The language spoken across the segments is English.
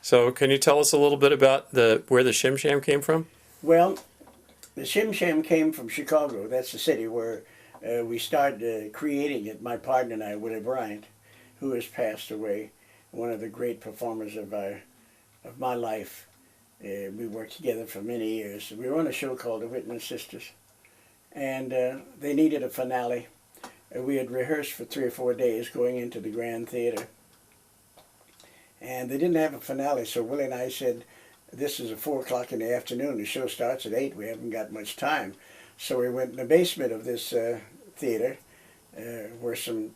So can you tell us a little bit about where the Shim Sham came from? Well, the Shim Sham came from Chicago. That's the city where we started creating it. My partner and I, Willie Bryant, who has passed away, one of the great performers of my life. We worked together for many years. We were on a show called The Whitman Sisters, and they needed a finale. We had rehearsed for 3 or 4 days going into the Grand Theater, and they didn't have a finale, so Willie and I said, this is at 4 o'clock in the afternoon, the show starts at 8, we haven't got much time. So we went in the basement of this theater where some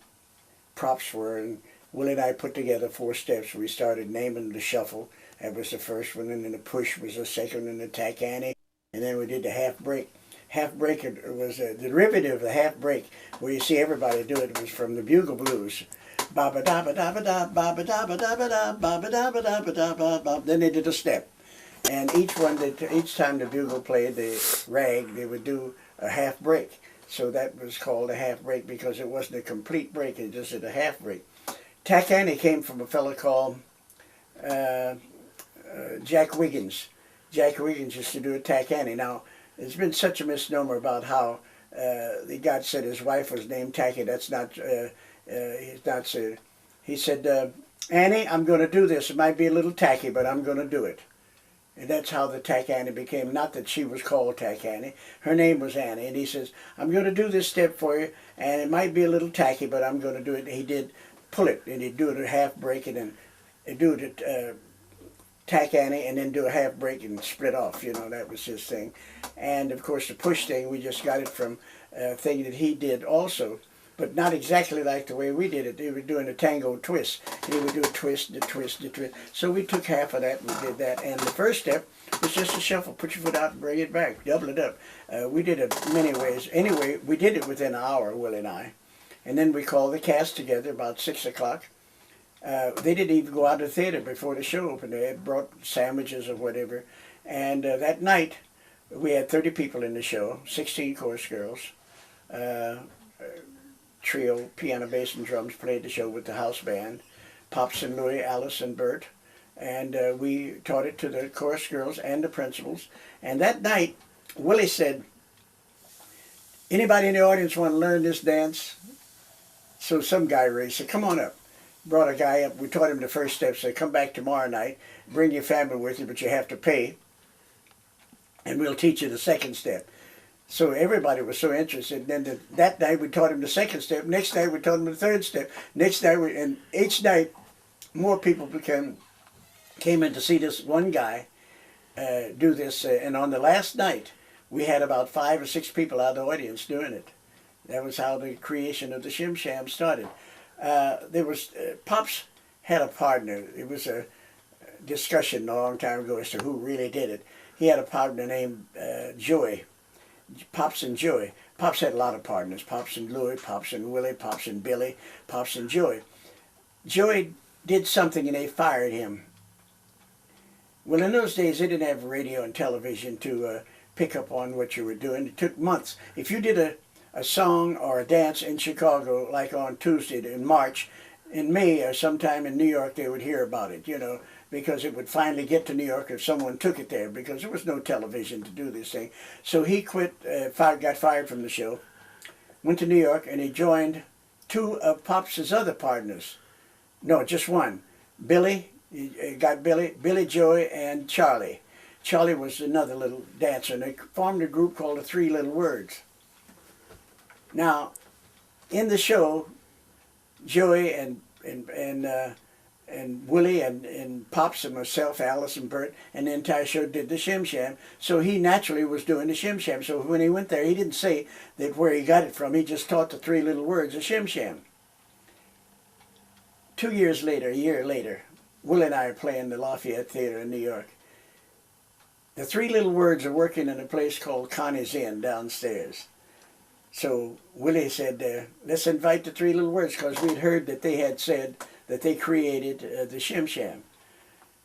props were, and Willie and I put together 4 steps. We started naming the shuffle. That was the first one, and then the push was the second, and the tack ante, and then we did the half break. Half break was a derivative of the half break, where you see everybody do it. It was from the Bugle Blues. Ba ba da ba da ba da ba ba da ba da ba da ba ba da ba da ba da ba ba. Then they did a step, and each time the bugle played the rag, they would do a half break. So that was called a half break because it wasn't a complete break; it just did a half break. Tack ante came from a fellow called Jack Wiggins. Jack Wiggins used to do a tack ante. Now, there's been such a misnomer about how the God said his wife was named Tacky. That's not. He's not said. He said, Annie, I'm going to do this. It might be a little tacky, but I'm going to do it. And that's how the tack ante became. Not that she was called tack ante. Her name was Annie. And he says, I'm going to do this step for you, and it might be a little tacky, but I'm going to do it. And he did pull it, and he'd do it at half break, and then he'd do it at tack ante, and then do a half break and split off. You know, that was his thing. And of course, the push thing, we just got it from a thing that he did also, but not exactly like the way we did it. They were doing a tango twist. He would do a twist, a twist, a twist. So we took half of that and we did that. And the first step was just a shuffle. Put your foot out and bring it back. Double it up. We did it many ways. Anyway, we did it within an hour, Willie and I. And then we called the cast together about 6 o'clock. They didn't even go out of the theater before the show opened. They had brought sandwiches or whatever. And that night, we had 30 people in the show, 16 chorus girls. Trio, piano, bass, and drums played the show with the house band. Pops and Louie, Alice and Bert. And we taught it to the chorus girls and the principals. And that night, Willie said, anybody in the audience want to learn this dance? So some guy raised, said, come on up. Brought a guy up. We taught him the first step. Said, come back tomorrow night. Bring your family with you, but you have to pay. And we'll teach you the second step. So everybody was so interested. And then that night we taught him the second step. Next night we taught him the third step. Next night, and each night more people came in to see this one guy do this. And on the last night, we had about 5 or 6 people out of the audience doing it. That was how the creation of the Shim Sham started. Pops had a partner. It was a discussion a long time ago as to who really did it. He had a partner named Joey. Pops and Joey. Pops had a lot of partners. Pops and Louie, Pops and Willie, Pops and Billy, Pops and Joey. Joey did something and they fired him. Well, in those days, they didn't have radio and television to pick up on what you were doing. It took months. If you did a song or a dance in Chicago, like on Tuesday in March, in May or sometime in New York, they would hear about it, you know, because it would finally get to New York if someone took it there, because there was no television to do this thing. So he quit, got fired from the show, went to New York, and he joined 2 of Pops' other partners. No, just one. Billy, he got Billy, Joey, and Charlie. Charlie was another little dancer, and they formed a group called the 3 Little Words. Now, in the show, Joey and Willie and Pops and myself, Alice and Bert, and the entire show did the Shim Sham. So he naturally was doing the Shim Sham. So when he went there, he didn't say that where he got it from. He just taught the 3 Little Words of Shim Sham. 2 years later, a year later, Willie and I are playing the Lafayette Theater in New York. The 3 Little Words are working in a place called Connie's Inn downstairs. So Willie said, let's invite the 3 Little Words, because we'd heard that they had said that they created the Shim Sham.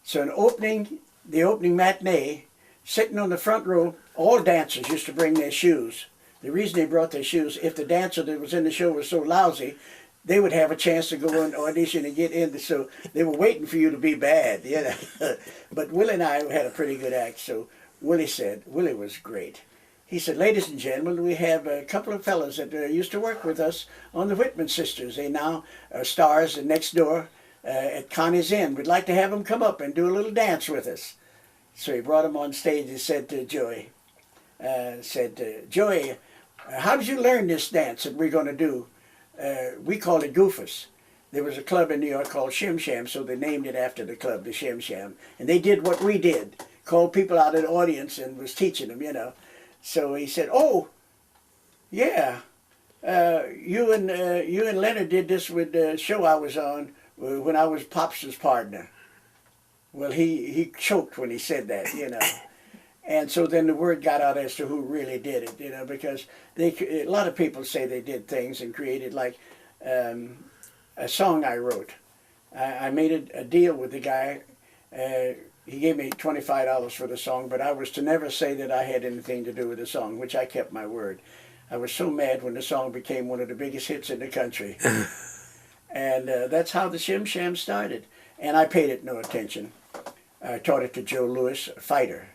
So the opening matinee, sitting on the front row, all dancers used to bring their shoes. The reason they brought their shoes, if the dancer that was in the show was so lousy, they would have a chance to go and audition and get in. So they were waiting for you to be bad, you know. But Willie and I had a pretty good act. So Willie was great. He said, ladies and gentlemen, we have a couple of fellas that used to work with us on the Whitman Sisters. They now are stars next door at Connie's Inn. We'd like to have them come up and do a little dance with us. So he brought them on stage and said to Joey, Joey, how did you learn this dance that we're going to do? We call it Goofus. There was a club in New York called Shim Sham, so they named it after the club, the Shim Sham. And they did what we did, called people out of the audience and was teaching them, you know. So he said, oh, yeah, you and Leonard did this with the show I was on when I was Pops's partner. Well, he choked when he said that, you know. And so then the word got out as to who really did it, you know, because a lot of people say they did things and created, like a song I wrote. I made a deal with the guy. He gave me $25 for the song, but I was to never say that I had anything to do with the song, which I kept my word. I was so mad when the song became one of the biggest hits in the country. And that's how the Shim Sham started. And I paid it no attention. I taught it to Joe Louis, a fighter,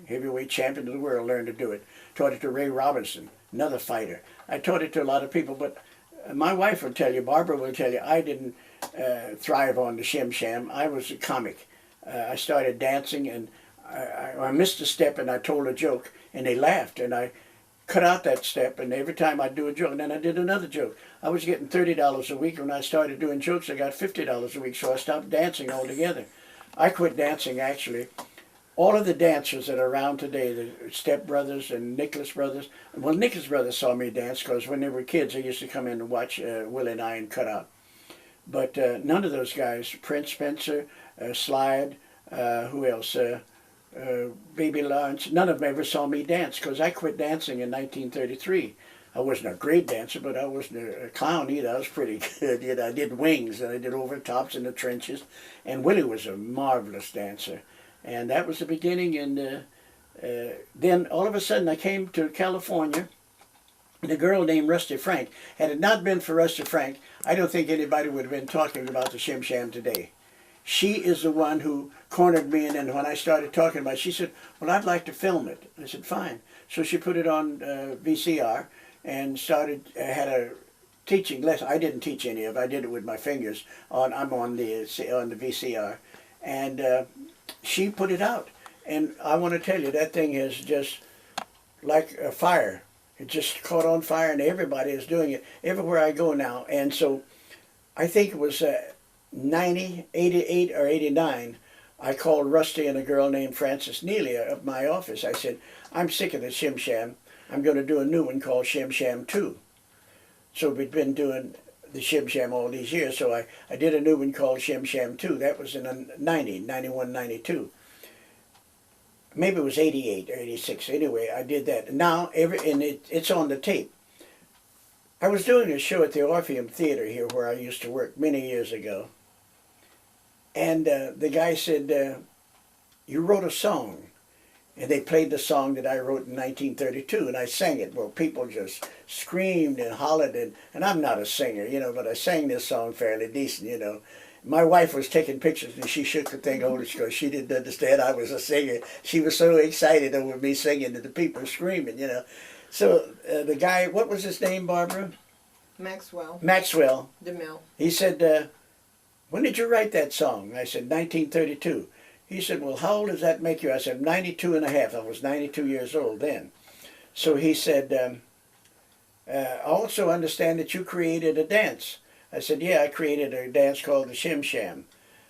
heavyweight champion of the world, learned to do it. Taught it to Ray Robinson, another fighter. I taught it to a lot of people, but my wife will tell you, Barbara will tell you, I didn't thrive on the Shim Sham. I was a comic. I started dancing, and I missed a step, and I told a joke, and they laughed, and I cut out that step, and every time I'd do a joke, and then I did another joke. I was getting $30 a week. When I started doing jokes, I got $50 a week, so I stopped dancing altogether. I quit dancing, actually. All of the dancers that are around today, the Step Brothers and Nicholas Brothers, well, Nicholas Brothers saw me dance because when they were kids, they used to come in and watch Willie and I and cut out. But none of those guys, Prince Spencer, Slide, who else, Baby Lawrence, none of them ever saw me dance because I quit dancing in 1933. I wasn't a great dancer, but I wasn't a clown either. I was pretty good. You know, I did wings, and I did overtops in the trenches. And Willie was a marvelous dancer. And that was the beginning. And then all of a sudden I came to California, and a girl named Rusty Frank. Had it not been for Rusty Frank, I don't think anybody would have been talking about the Shim Sham today. She is the one who cornered me, and then when I started talking about it, she said, well, I'd like to film it. I said, fine. So she put it on VCR and had a teaching lesson. I didn't teach any of it. I did it with my fingers. I'm on the VCR. And she put it out. And I want to tell you, that thing is just like a fire. It just caught on fire, and everybody is doing it everywhere I go now. And so I think it was 88 or 89, I called Rusty and a girl named Frances Neely up my office. I said, I'm sick of the Shim Sham. I'm going to do a new one called Shim Sham 2. So we'd been doing the Shim Sham all these years, so I did a new one called Shim Sham 2. That was in 91, 92. Maybe it was 88 or 86. Anyway, I did that. Now, it's on the tape. I was doing a show at the Orpheum Theater here where I used to work many years ago. And the guy said, you wrote a song. And they played the song that I wrote in 1932, and I sang it. Well, people just screamed and hollered, and I'm not a singer, you know, but I sang this song fairly decent, you know. My wife was taking pictures, and she shook her thing over because she didn't understand I was a singer. She was so excited over me singing and the people screaming, you know. So the guy, what was his name, Barbara? Maxwell. Maxwell. DeMille. He said, when did you write that song? I said, 1932. He said, well, how old does that make you? I said, 92 and a half. I was 92 years old then. So he said, I also understand that you created a dance. I said, yeah, I created a dance called the Shim Sham.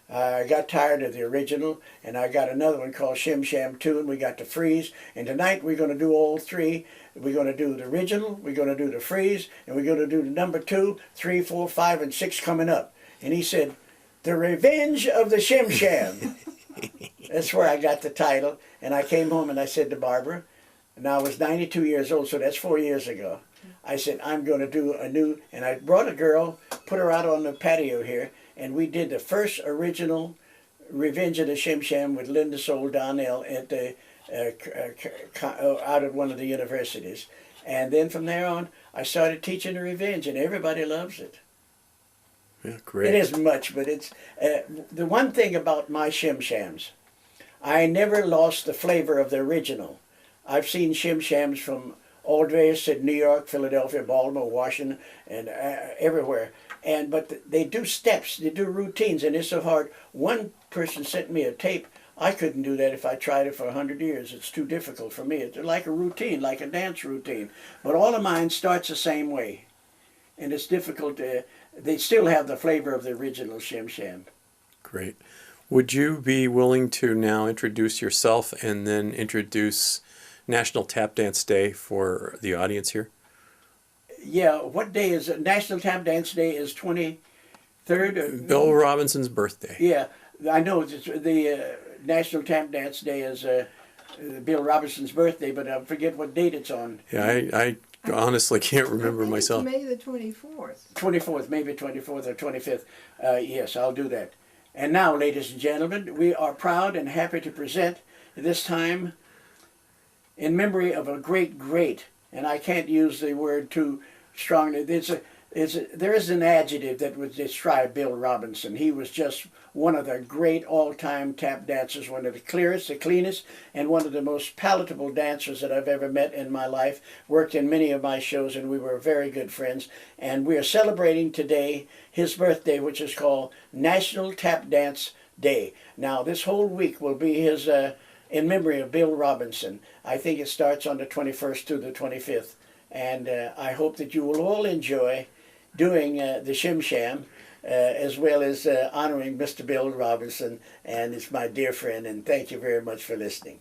I got tired of the original, and I got another one called Shim Sham 2, and we got the freeze. And tonight we're going to do all three. We're going to do the original, we're going to do the freeze, and we're going to do the number 2, 3, 4, 5, and 6 coming up. And he said, The Revenge of the Shim Sham. That's where I got the title. And I came home and I said to Barbara, and I was 92 years old, so that's 4 years ago. I said, I'm going to do a new, and I brought a girl, put her out on the patio here, and we did the first original Revenge of the Shim Sham with Linda Soul Donnell at the, out at one of the universities. And then from there on, I started teaching the Revenge, and everybody loves it. Yeah, It great. isn't much, but it's the one thing about my Shim Shams. I never lost the flavor of the original. I've seen Shim Shams from all various in New York, Philadelphia, Baltimore, Washington, and everywhere. But they do steps, they do routines, and it's so hard. One person sent me a tape. I couldn't do that if I tried it for 100 years. It's too difficult for me. It's like a routine, like a dance routine. But all of mine starts the same way, and it's difficult. They still have the flavor of the original Shim Sham. Great. Would you be willing to now introduce yourself and then introduce National Tap Dance Day for the audience here? Yeah, what day is it? National Tap Dance Day is 23rd? Bill Robinson's birthday. Yeah, I know the National Tap Dance Day is Bill Robinson's birthday, but I forget what date it's on. Yeah, I honestly can't remember I think myself. It's May the 24th. 24th, maybe 24th or 25th. Yes, I'll do that. And now, ladies and gentlemen, we are proud and happy to present this time in memory of a great, and I can't use the word too strongly. There is an adjective that would describe Bill Robinson. He was just one of the great all-time tap dancers, one of the clearest, the cleanest, and one of the most palatable dancers that I've ever met in my life. Worked in many of my shows, and we were very good friends. And we are celebrating today his birthday, which is called National Tap Dance Day. Now, this whole week will be his in memory of Bill Robinson. I think it starts on the 21st to the 25th. And I hope that you will all enjoy doing the Shim Sham, as well as honoring Mr. Bill Robinson, and it's my dear friend, and thank you very much for listening.